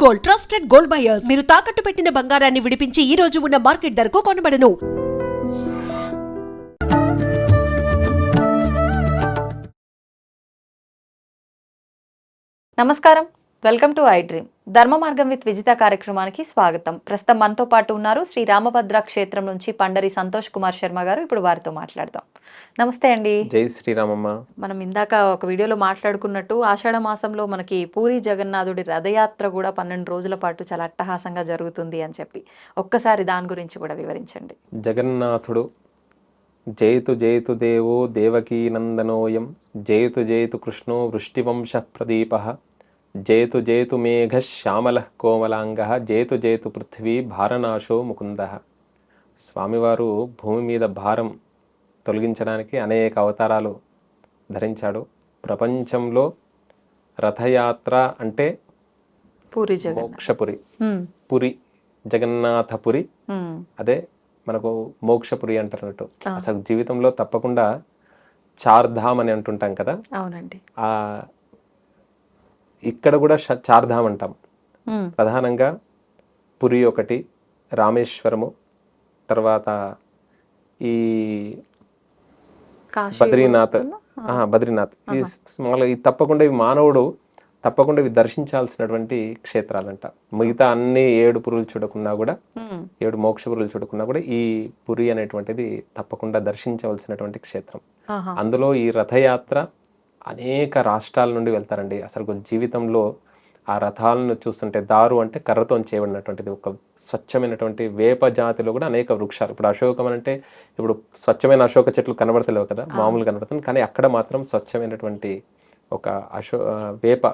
Gold, trusted gold buyers. మీరు తాకట్టు పెట్టిన బంగారాన్ని విడిపించి ఈ రోజు ఉన్న మార్కెట్ ధరకు కొనబడను. నమస్కారం, వెల్కమ్ టు ఐ డ్రీమ్. ధర్మ మార్గం విత్ విజిత కార్యక్రమానికి స్వాగతం. ప్రస్తుతం మనతో పాటు ఉన్నారు శ్రీ రామభద్ర క్షేత్రం నుంచి పండరి సంతోష్ కుమార్ శర్మ గారు. ఇప్పుడు వారితో మాట్లాడదాం. నమస్తే అండి. జై శ్రీరామమ్మ. మనం ఇందాక ఒక వీడియోలో మాట్లాడుకున్నట్టు ఆషాఢ మాసంలో మనకి పూరి జగన్నాథుడి రథయాత్ర కూడా 12 రోజుల పాటు చాలా అట్టహాసంగా జరుగుతుంది అని చెప్పి ఒక్కసారి దాని గురించి కూడా వివరించండి. జగన్నాథుడు జయతు జయతు దేవో దేవకీ నందనోయం, జయతు జయతు కృష్ణో వృష్టివంశ ప్రదీప, జయతు జయతు మేఘ శ్యామల కోమలాంగ, జయతు జయతు పృథ్వీ భారనాశో ముకుంద. స్వామివారు భూమి మీద భారం తొలగించడానికి అనేక అవతారాలు ధరించాడు. ప్రపంచంలో రథయాత్ర అంటే పూరి మోక్షపురి, పురి జగన్నాథపురి, అదే మనకు మోక్షపురి అంటున్నట్టు. అసలు జీవితంలో తప్పకుండా చార్ధామ్ అని అంటుంటాం కదా. అవునండి. ఇక్కడ కూడా చార్ధామ్ అంటాం. ప్రధానంగా పురి ఒకటి, రామేశ్వరము, తర్వాత ఈ బద్రీనాథ్. ఈ స్మాల్, ఈ తప్పకుండా ఇవి మానవుడు తప్పకుండా ఇవి దర్శించాల్సినటువంటి క్షేత్రాలంట. మిగతా అన్ని 7 పురులు చూడకున్నా కూడా, 7 మోక్ష పురులు చూడకున్నా కూడా ఈ పురి అనేటువంటిది తప్పకుండా దర్శించవలసినటువంటి క్షేత్రం. అందులో ఈ రథయాత్ర అనేక రాష్ట్రాల నుండి వెళ్తారండి. అసలు జీవితంలో ఆ రథాలను చూస్తుంటే, దారు అంటే కర్రతో చేయబడినటువంటిది, ఒక స్వచ్ఛమైనటువంటి వేప జాతిలో కూడా అనేక వృక్షాలు. ఇప్పుడు అశోకం అంటే ఇప్పుడు స్వచ్ఛమైన అశోక చెట్లు కనబడతలేవు కదా, మామూలు కనబడుతుంది. కానీ అక్కడ మాత్రం స్వచ్ఛమైనటువంటి ఒక వేప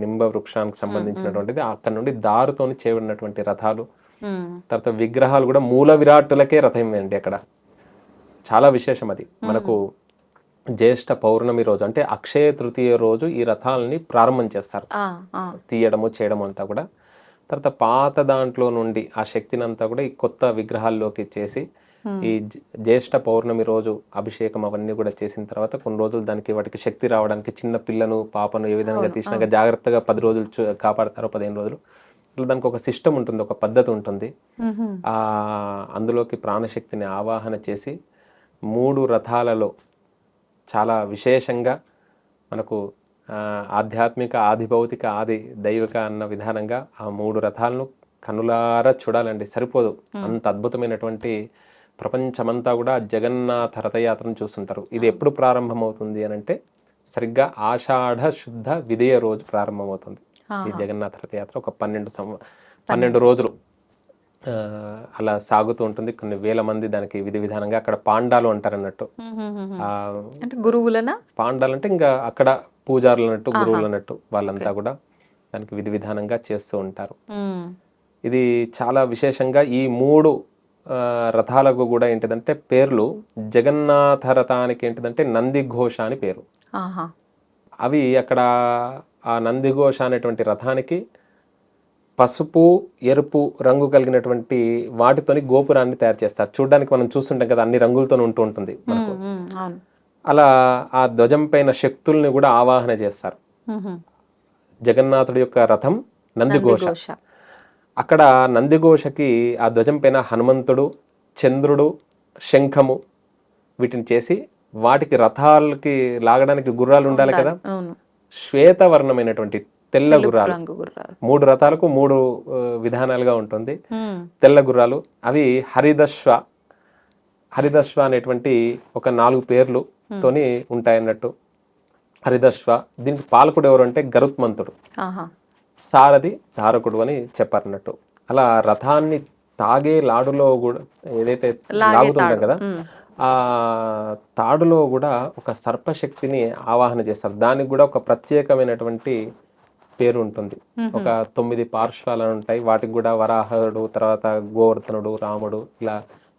నింబ వృక్షానికి సంబంధించినటువంటిది. అక్కడ నుండి దారుతోని చేయబడినటువంటి రథాలు, తర్వాత విగ్రహాలు కూడా మూల విరాట్టులకే రథం అండి. అక్కడ చాలా విశేషం అది. మనకు జ్యేష్ఠ పౌర్ణమి రోజు అంటే అక్షయ తృతీయ రోజు ఈ రథాలని ప్రారంభం చేస్తారు, తీయడము చేయడం అంతా కూడా. తర్వాత పాత దాంట్లో నుండి ఆ శక్తిని అంతా కూడా ఈ కొత్త విగ్రహాల్లోకి చేసి ఈ జ్యేష్ఠ పౌర్ణమి రోజు అభిషేకం అవన్నీ కూడా చేసిన తర్వాత కొన్ని రోజులు వాటికి శక్తి రావడానికి చిన్న పిల్లను పాపను ఏ విధంగా తీసినాక జాగ్రత్తగా 10 రోజులు కాపాడతారో, 15 రోజులు దానికి ఒక సిస్టమ్ ఉంటుంది, ఒక పద్ధతి ఉంటుంది. అందులోకి ప్రాణశక్తిని ఆవాహన చేసి 3 రథాలలో చాలా విశేషంగా మనకు ఆధ్యాత్మిక, ఆది భౌతిక, ఆది దైవిక అన్న విధానంగా ఆ 3 రథాలను కనులారా చూడాలండి, సరిపోదు. అంత అద్భుతమైనటువంటి, ప్రపంచమంతా కూడా జగన్నాథ రథయాత్రను చూస్తుంటారు. ఇది ఎప్పుడు ప్రారంభమవుతుంది అని అంటే సరిగ్గా ఆషాఢ శుద్ధ విదయ రోజు ప్రారంభమవుతుంది ఈ జగన్నాథ రథయాత్ర. ఒక 12 రోజులు అలా సాగుతూ ఉంటుంది. కొన్ని వేల మంది దానికి విధి విధానంగా, అక్కడ పాండాలు అంటారు అన్నట్టు. గురువులనా పాండాలు అంటే ఇంకా అక్కడ పూజారులు అన్నట్టు, గురువులు అన్నట్టు, వాళ్ళంతా కూడా దానికి విధి విధానంగా చేస్తూ ఉంటారు. ఇది చాలా విశేషంగా ఈ 3 రథాలకు కూడా ఏంటిదంటే పేర్లు, జగన్నాథ రథానికి ఏంటిదంటే నందిఘోష అని పేరు. అవి అక్కడ ఆ నందిఘోష అనేటువంటి రథానికి పసుపు, ఎరుపు రంగు కలిగినటువంటి వాటితోని గోపురాన్ని తయారు చేస్తారు. చూడడానికి మనం చూస్తుంటాం కదా, అన్ని రంగులతో ఉంటుంది మనకు. అలా ఆ ధ్వజం పైన శక్తుల్ని కూడా ఆవాహన చేస్తారు. జగన్నాథుడి యొక్క రథం నందిఘోష. అక్కడ నందిఘోషకి ఆ ధ్వజం పైన హనుమంతుడు, చంద్రుడు, శంఖము వీటిని చేసి, వాటికి రథాలకి లాగడానికి గుర్రాలు ఉండాలి కదా, శ్వేతవర్ణమైనటువంటి తెల్ల గుర్రాలు. 3 రథాలకు 3 విధానాలుగా ఉంటుంది. తెల్ల గుర్రాలు అవి హరిదశ్వ అనేటువంటి ఒక 4 పేర్లు తోని ఉంటాయన్నట్టు. హరిదశ్వ. దీనికి పాలకుడు ఎవరు అంటే గరుత్మంతుడు, సారథి ధారకుడు అని చెప్పారన్నట్టు. అలా రథాన్ని తాగే లాడులో కూడా ఏదైతే లాగుతుంటాం కదా, ఆ తాడులో కూడా ఒక సర్పశక్తిని ఆవాహన చేస్తారు. దానికి కూడా ఒక ప్రత్యేకమైనటువంటి పేరు ఉంటుంది. ఒక 9 పార్శ్వాలు ఉంటాయి. వాటికి కూడా వరాహుడు, తర్వాత గోవర్ధనుడు, రాముడు, ఇలా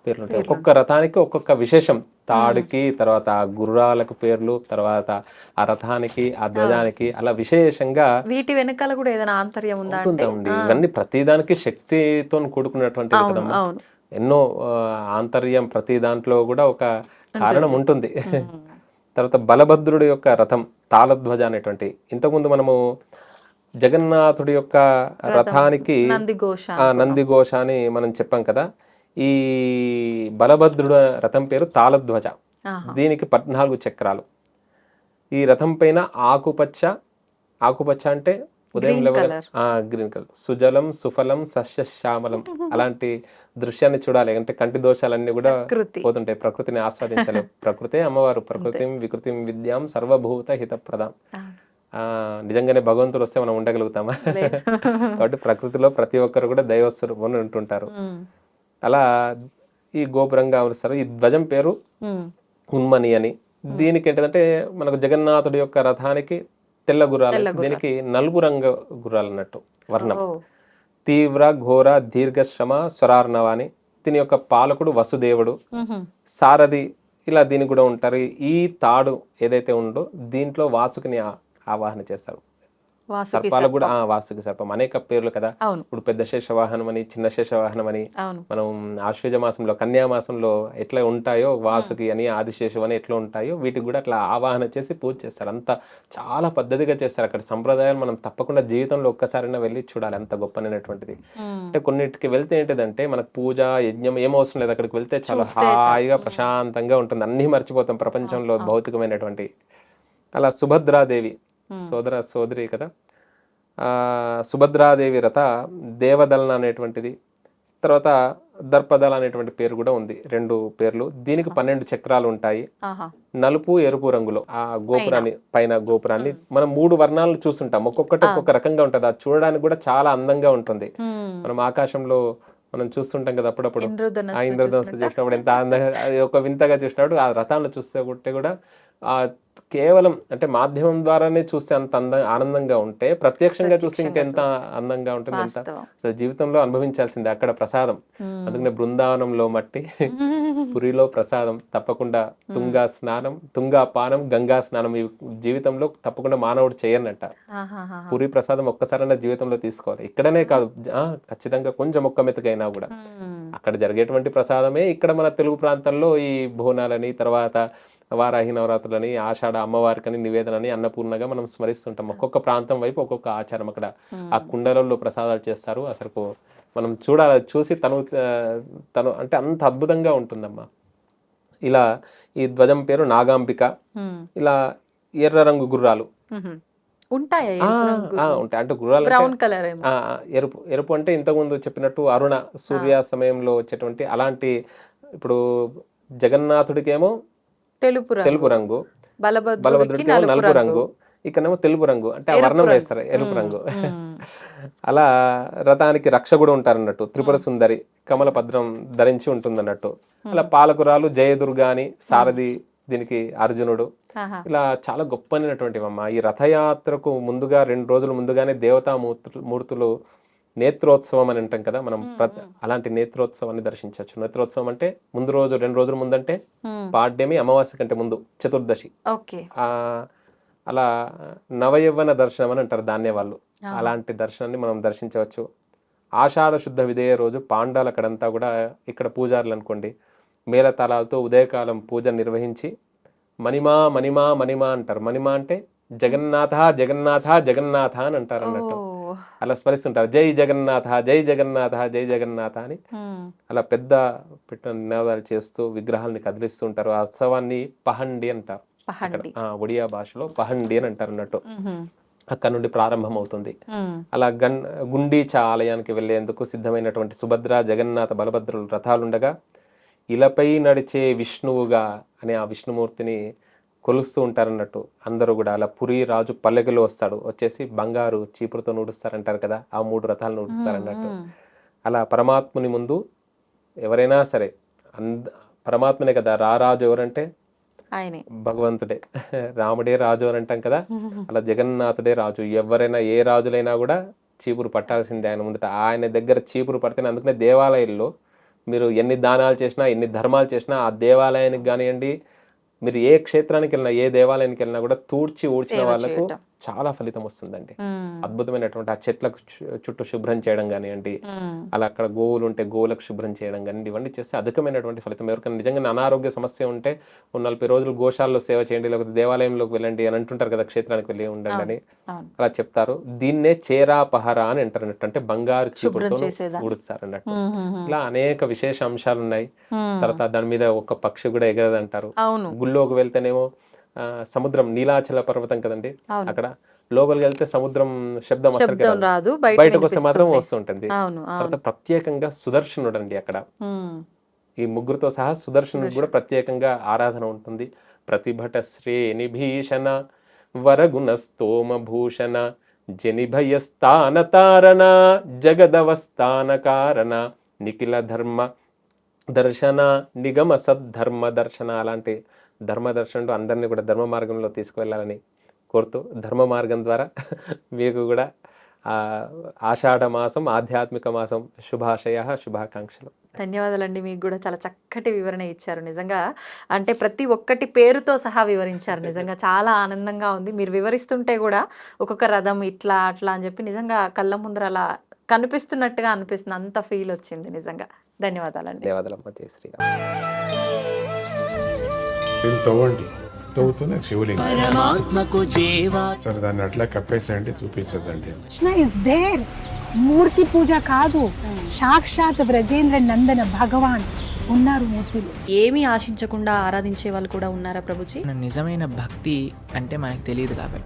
పేర్లు ఉంటాయి. ఒక్కొక్క రథానికి ఒక్కొక్క విశేషం. తాడుకి, తర్వాత ఆ గుర్రాలకు పేర్లు, తర్వాత ఆ రథానికి, ఆ ధ్వజానికి, అలా విశేషంగా వీటి వెనకాల కూడా ఏదైనా ఆంతర్యం ఉందా? ఇవన్నీ ప్రతిదానికి శక్తితో కూడుకున్నటువంటిది కదమ్మా. ఎన్నో ఆంతర్యం, ప్రతి దాంట్లో కూడా ఒక కారణం ఉంటుంది. తర్వాత బలభద్రుడి యొక్క రథం తాళధ్వజ అనేటువంటి, ఇంతకుముందు మనము జగన్నాథుడి యొక్క రథానికి నందిఘోష నందిఘోష అని మనం చెప్పాం కదా. ఈ బలభద్రుడు రథం పేరు తాళధ్వజ. దీనికి 14 చక్రాలు. ఈ రథం పైన ఆకుపచ్చ అంటే ఉదయం గ్రీన్ కలర్, సుజలం సుఫలం సస్యశ్యామలం అలాంటి దృశ్యాన్ని చూడాలి. అంటే కంటి దోషాలన్నీ కూడా పోతుంటాయి. ప్రకృతిని ఆస్వాదించాలి. ప్రకృతే అమ్మవారు. ప్రకృతిం వికృతిం విద్యాం సర్వభూత హితప్రదాం. నిజంగానే భగవంతుడు వస్తే మనం ఉండగలుగుతామా? కాబట్టి ప్రకృతిలో ప్రతి ఒక్కరు కూడా దైవస్వరూపం ఉంటుంటారు. అలా ఈ గోపురంగా అమరుస్తారు. ఈ ధ్వజం పేరు ఉన్మని అని. దీనికి ఏంటంటే మనకు జగన్నాథుడి యొక్క రథానికి తెల్ల గుర్రాలు, దీనికి నలుపు రంగు గుర్రాలు అన్నట్టు వర్ణం. తీవ్ర ఘోర దీర్ఘ శ్రమ స్వరార్ణవ అని. దీని యొక్క పాలకుడు వసుదేవుడు, సారథి ఇలా దీనికి కూడా ఉంటారు. ఈ తాడు ఏదైతే ఉందో దీంట్లో వాసుకిని ఆవాహన చేస్తారు. సర్పాలకు కూడా వాసుకి సర్పం అనేక పేర్లు కదా. ఇప్పుడు పెద్ద శేష వాహనం అని, చిన్న శేష వాహనం అని, మనం ఆశ్వేజ మాసంలో కన్యా మాసంలో ఎట్లా ఉంటాయో వాసుకి అని, ఆదిశేషం అని ఎట్లా ఉంటాయో వీటికి కూడా అట్లా ఆవాహన చేసి పూజ చేస్తారు. అంత చాలా పద్ధతిగా చేస్తారు. అక్కడ సంప్రదాయాలు మనం తప్పకుండా జీవితంలో ఒక్కసారైనా వెళ్ళి చూడాలి. అంత గొప్పనైనటువంటిది. అంటే కొన్నిటికి వెళ్తే ఏంటిదంటే మనకు పూజ యజ్ఞం ఏం అవసరం లేదు. అక్కడికి వెళ్తే చాలా హాయిగా ప్రశాంతంగా ఉంటుంది. అన్నీ మర్చిపోతాం ప్రపంచంలో భౌతికమైనటువంటి. అలా సుభద్రాదేవి సోదరి కదా. సుభద్రాదేవి రథ దేవదలన అనేటువంటిది, తర్వాత దర్పదల అనేటువంటి పేరు కూడా ఉంది. 2 పేర్లు. దీనికి 12 చక్రాలు ఉంటాయి. నలుపు ఎరుపు రంగులో ఆ గోపురాన్ని పైన గోపురాన్ని మనం 3 వర్ణాలను చూస్తుంటాం. ఒక్కొక్కటి ఒక్కొక్క రకంగా ఉంటుంది. అది చూడడానికి కూడా చాలా అందంగా ఉంటుంది. మనం ఆకాశంలో మనం చూస్తుంటాం కదా అప్పుడప్పుడు. ఆ ఇంద్రధనుస్సు చూసినప్పుడు ఎంత అందంగా, అది ఒక వింతగా చూసినప్పుడు ఆ రథాలను చూస్తే కూడా ఆ కేవలం అంటే మాధ్యమం ద్వారానే చూస్తే అంత ఆనందంగా ఉంటే ప్రత్యక్షంగా చూస్తే ఇంకెంత అందంగా ఉంటుంది. ఎంత అసలు జీవితంలో అనుభవించాల్సిందే అక్కడ ప్రసాదం. అందుకనే బృందావనంలో మట్టి, పురిలో ప్రసాదం. తప్పకుండా తుంగా స్నానం, తుంగా పానం, గంగా స్నానం ఈ జీవితంలో తప్పకుండా మానవుడు చేయనట్ట. పురి ప్రసాదం ఒక్కసారైనా జీవితంలో తీసుకోవాలి. ఇక్కడనే కాదు, ఖచ్చితంగా కొంచెం ఒక్క మెతుకైనా కూడా అక్కడ జరిగేటువంటి ప్రసాదమే ఇక్కడ మన తెలుగు ప్రాంతాల్లో ఈ బోనాలని, తర్వాత వారాహి నవరాత్రులని, ఆషాఢ అమ్మవారికని నివేదనని, అన్నపూర్ణగా మనం స్మరిస్తుంటాం. ఒక్కొక్క ప్రాంతం వైపు ఒక్కొక్క ఆచారం. అక్కడ ఆ కుండలలో ప్రసాదాలు చేస్తారు. అసలు మనం చూసి తను అంటే అంత అద్భుతంగా ఉంటుందమ్మా. ఇలా ఈ ధ్వజం పేరు నాగాంబిక. ఇలా ఎర్ర రంగు గుర్రాలు ఉంటాయి. అంటే గుర్రాలు ఎరుపు అంటే ఇంతకుముందు చెప్పినట్టు అరుణ సూర్యాస్తమయంలో వచ్చేటువంటి అలాంటి. ఇప్పుడు జగన్నాథుడికేమో తెలుపు రంగు, బలభద్రుడికి నలుపు రంగు, ఇక్కడేమో తెలుపు రంగు అంటే ఆ వర్ణం వేస్తారు ఎరుపు రంగు. అలా రథానికి రక్ష కూడా ఉంటారు అన్నట్టు. త్రిపుర సుందరి కమల పద్రం ధరించి ఉంటుంది అన్నట్టు. అలా పాలకురాలు జయదుర్గా అని, సారథి దీనికి అర్జునుడు. ఇలా చాలా గొప్పనైనటువంటివమ్మ. ఈ రథయాత్రకు ముందుగా 2 రోజుల ముందుగానే దేవతా మూర్తులు నేత్రోత్సవం అని అంటాం కదా మనం. అలాంటి నేత్రోత్సవాన్ని దర్శించవచ్చు. నేత్రోత్సవం అంటే ముందు రోజు 2 రోజుల ముందంటే పాడ్యమి, అమావాస్య కంటే ముందు చతుర్దశి. అలా నవయవ్వన దర్శనం అని అంటారు దాన్నే వాళ్ళు. అలాంటి దర్శనాన్ని మనం దర్శించవచ్చు. ఆషాఢ శుద్ధ విధేయ రోజు పాండాలు అక్కడంతా కూడా, ఇక్కడ పూజారులు అనుకోండి, మేళతాళాలతో ఉదయకాలం పూజ నిర్వహించి మణిమా మణిమా మణిమా అంటారు. మణిమా అంటే జగన్నాథ జగన్నాథ జగన్నాథ అని అంటారు అన్నట్టు. అలా స్మరిస్తుంటారు. జై జగన్నాథ జై జగన్నాథ జై జగన్నాథ అని. అలా పెద్ద పెట్టిన నినాదాలు చేస్తూ విగ్రహాలని కదిలిస్తూ ఉంటారు. ఆ ఉత్సవాన్ని పహండి అంటారు. ఒడియా భాషలో పహండి అని అంటారు అన్నట్టు. అక్కడ నుండి ప్రారంభం అవుతుంది. అలా గుండీచా ఆలయానికి వెళ్లేందుకు సిద్ధమైనటువంటి సుభద్ర, జగన్నాథ, బలభద్రులు రథాలుండగా ఇలపై నడిచే విష్ణువుగా అనే ఆ విష్ణుమూర్తిని కొలుస్తూ ఉంటారన్నట్టు అందరూ కూడా. అలా పురి రాజు పల్లెకిలో వస్తాడు. వచ్చేసి బంగారు చీపురుతో నూడుస్తారంటారు కదా, ఆ 3 రథాలు నూడుస్తారన్నట్టు. అలా పరమాత్ముని ముందు ఎవరైనా సరే, పరమాత్మనే కదా రారాజు ఎవరంటే భగవంతుడే, రాముడే రాజు అని అంటాం కదా. అలా జగన్నాథుడే రాజు. ఎవరైనా ఏ రాజులైనా కూడా చీపురు పట్టాల్సిందే ఆయన ముందట. ఆయన దగ్గర చీపురు పడితేనే. అందుకనే దేవాలయాల్లో మీరు ఎన్ని దానాలు చేసినా, ఎన్ని ధర్మాలు చేసినా, ఆ దేవాలయానికి కానివ్వండి, మీరు ఏ క్షేత్రానికి వెళ్ళినా, ఏ దేవాలయానికి వెళ్ళినా కూడా ఊడ్చిన వాళ్ళకు చాలా ఫలితం వస్తుందండి. అద్భుతమైనటువంటి ఆ చెట్లకు చుట్టూ శుభ్రం చేయడం కానివ్వండి, అలా అక్కడ గోవులు ఉంటే గోవులకు శుభ్రం చేయడం కానివ్వండి, ఇవన్నీ చేస్తే అధికమైనటువంటి ఫలితం. ఎవరికైనా నిజంగా అనారోగ్య సమస్య ఉంటే 40 రోజులు గోశాలలో సేవ చేయండి, లేకపోతే దేవాలయంలోకి వెళ్ళండి అని అంటుంటారు కదా, క్షేత్రానికి వెళ్ళి ఉండండి అని అలా చెప్తారు. దీన్నే చేరాపహర అని అంటారు అన్నట్టు, అంటే బంగారు చీపురుతో ఊడుస్తారు అన్నట్టు. ఇలా అనేక విశేష అంశాలు ఉన్నాయి. తర్వాత దాని మీద ఒక పక్షి కూడా ఎగరదంటారు. గుళ్ళోకి వెళ్తేనేమో సముద్రం, నీలాచల పర్వతం కదండి, అక్కడ లోపలికి వెళ్తే సముద్రం శబ్దం రాదు, బయటకు వస్తే మాత్రం వస్తుంటుంది. తర్వాత ప్రత్యేకంగా సుదర్శనుడు అండి అక్కడ, ఈ ముగ్గురుతో సహా సుదర్శనుడు కూడా ప్రత్యేకంగా ఆరాధన ఉంటుంది. ప్రతిభట శ్రేణి భీషణ వరగుణ స్తోమ భూషణ జనిభయస్థాన తారణ జగదవస్థాన కారణ నిఖిల ధర్మ దర్శన నిగమ సద్ధర్మ దర్శన. అలాంటి ధర్మ దర్శనుడు అందరినీ కూడా ధర్మ మార్గంలో తీసుకువెళ్ళాలని కోరుతూ, ధర్మ మార్గం ద్వారా మీకు కూడా ఆషాఢ మాసం, ఆధ్యాత్మిక మాసం శుభాశయ, శుభాకాంక్షలు. ధన్యవాదాలండి. మీకు కూడా చాలా చక్కటి వివరణ ఇచ్చారు. నిజంగా అంటే ప్రతి ఒక్కటి పేరుతో సహా వివరించారు. నిజంగా చాలా ఆనందంగా ఉంది. మీరు వివరిస్తుంటే కూడా ఒక్కొక్క రథం ఇట్లా అట్లా అని చెప్పి నిజంగా కళ్ళ ముందర అలా కనిపిస్తున్నట్టుగా అనిపిస్తుంది, అంత ఫీల్ వచ్చింది నిజంగా. ధన్యవాదాలండి. ధన్యవాదాలమ్మ. జై శ్రీరామ్. దీన్ని తవ్వండి, తవ్వుతూనే శివలింగం. సరే దాన్ని అట్లా కప్పేసేయండి, చూపించదండి. Krishna is there. మూర్తి పూజ కాదు, సాక్షాత్ బ్రజేంద్ర నందన భగవాన్ ఉన్నారు మూర్తిలో. ఏమీ ఆశించకుండా ఆరాధించే వాళ్ళు కూడా ఉన్నారా ప్రభుజీ? నిజమైన భక్తి అంటే మనకు తెలియదు కాబట్టి